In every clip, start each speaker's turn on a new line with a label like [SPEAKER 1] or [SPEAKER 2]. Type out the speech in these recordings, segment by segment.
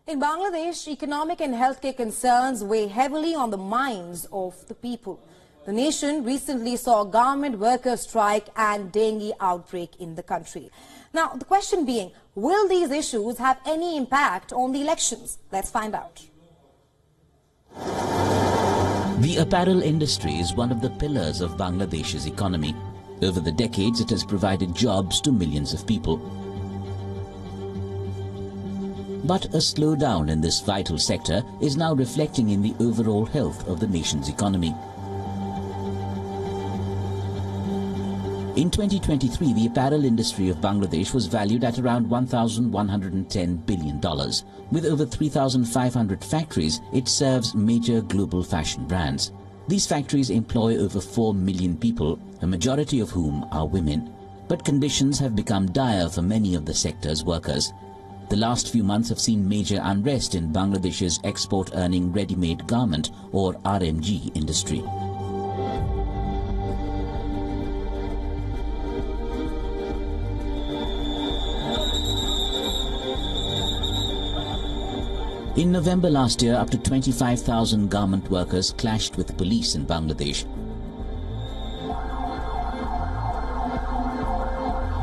[SPEAKER 1] In Bangladesh, economic and healthcare concerns weigh heavily on the minds of the people. The nation recently saw a government workers' strike and dengue outbreak in the country. Now, the question being, will these issues have any impact on the elections? Let's find out.
[SPEAKER 2] The apparel industry is one of the pillars of Bangladesh's economy. Over the decades, it has provided jobs to millions of people. But a slowdown in this vital sector is now reflecting in the overall health of the nation's economy. In 2023, the apparel industry of Bangladesh was valued at around $1,110 billion. With over 3,500 factories, it serves major global fashion brands. These factories employ over 4 million people, a majority of whom are women. But conditions have become dire for many of the sector's workers. The last few months have seen major unrest in Bangladesh's export-earning ready-made garment or RMG industry. In November last year, up to 25,000 garment workers clashed with police in Bangladesh.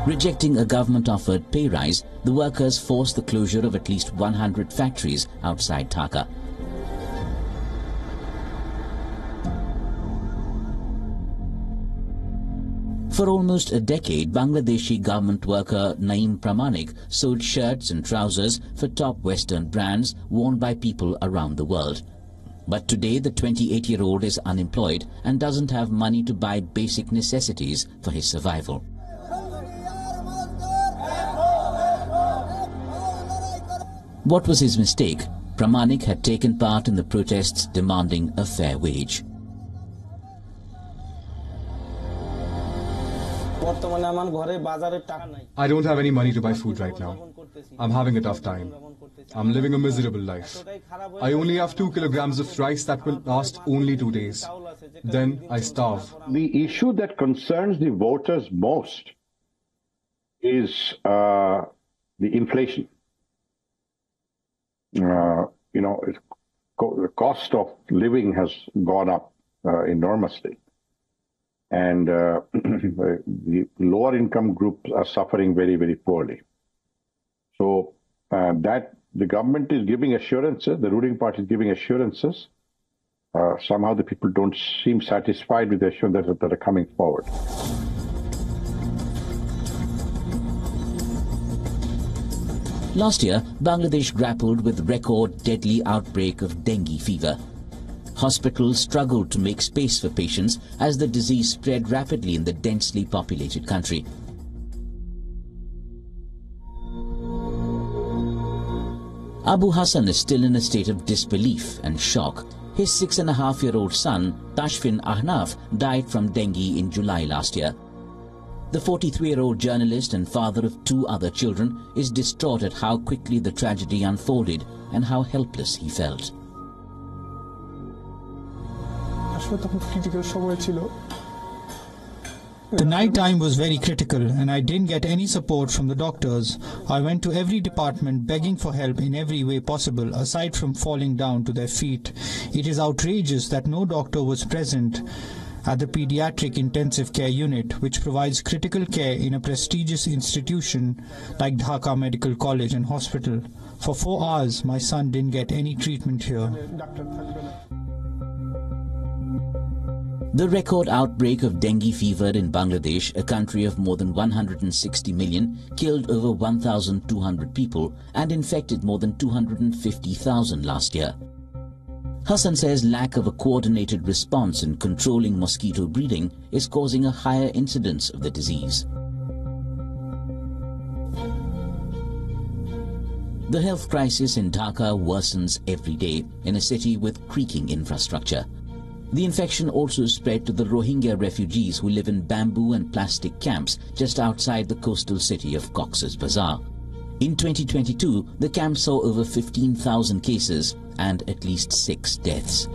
[SPEAKER 2] Rejecting a government-offered pay rise, the workers forced the closure of at least 100 factories outside Dhaka. For almost a decade, Bangladeshi government worker Naeem Pramanik sold shirts and trousers for top Western brands worn by people around the world. But today, the 28-year-old is unemployed and doesn't have money to buy basic necessities for his survival. What was his mistake? Pramanik had taken part in the protests demanding a fair wage.
[SPEAKER 3] I don't have any money to buy food right now. I'm having a tough time. I'm living a miserable life. I only have 2 kilograms of rice that will last only 2 days. Then I starve.
[SPEAKER 4] The issue that concerns the voters most is the inflation. The cost of living has gone up enormously. And the lower income groups are suffering very, very poorly. So that the government is giving assurances, the ruling party is giving assurances. Somehow the people don't seem satisfied with the assurances that are coming forward.
[SPEAKER 2] Last year, Bangladesh grappled with record deadly outbreak of dengue fever. Hospitals struggled to make space for patients as the disease spread rapidly in the densely populated country. Abu Hassan is still in a state of disbelief and shock. His 6.5-year-old son, Tashfin Ahnaf, died from dengue in July last year. The 43-year-old journalist and father of 2 other children is distraught at how quickly the tragedy unfolded and how helpless he felt.
[SPEAKER 5] The night time was very critical and I didn't get any support from the doctors. I went to every department begging for help in every way possible, aside from falling down to their feet. It is outrageous that no doctor was present at the pediatric intensive care unit, which provides critical care in a prestigious institution like Dhaka Medical College and Hospital. For 4 hours, my son didn't get any treatment here.
[SPEAKER 2] The record outbreak of dengue fever in Bangladesh, a country of more than 160 million, killed over 1,200 people and infected more than 250,000 last year. Hassan says lack of a coordinated response in controlling mosquito breeding is causing a higher incidence of the disease. The health crisis in Dhaka worsens every day in a city with creaking infrastructure. The infection also spread to the Rohingya refugees who live in bamboo and plastic camps just outside the coastal city of Cox's Bazar. In 2022, the camp saw over 15,000 cases and at least 6 deaths.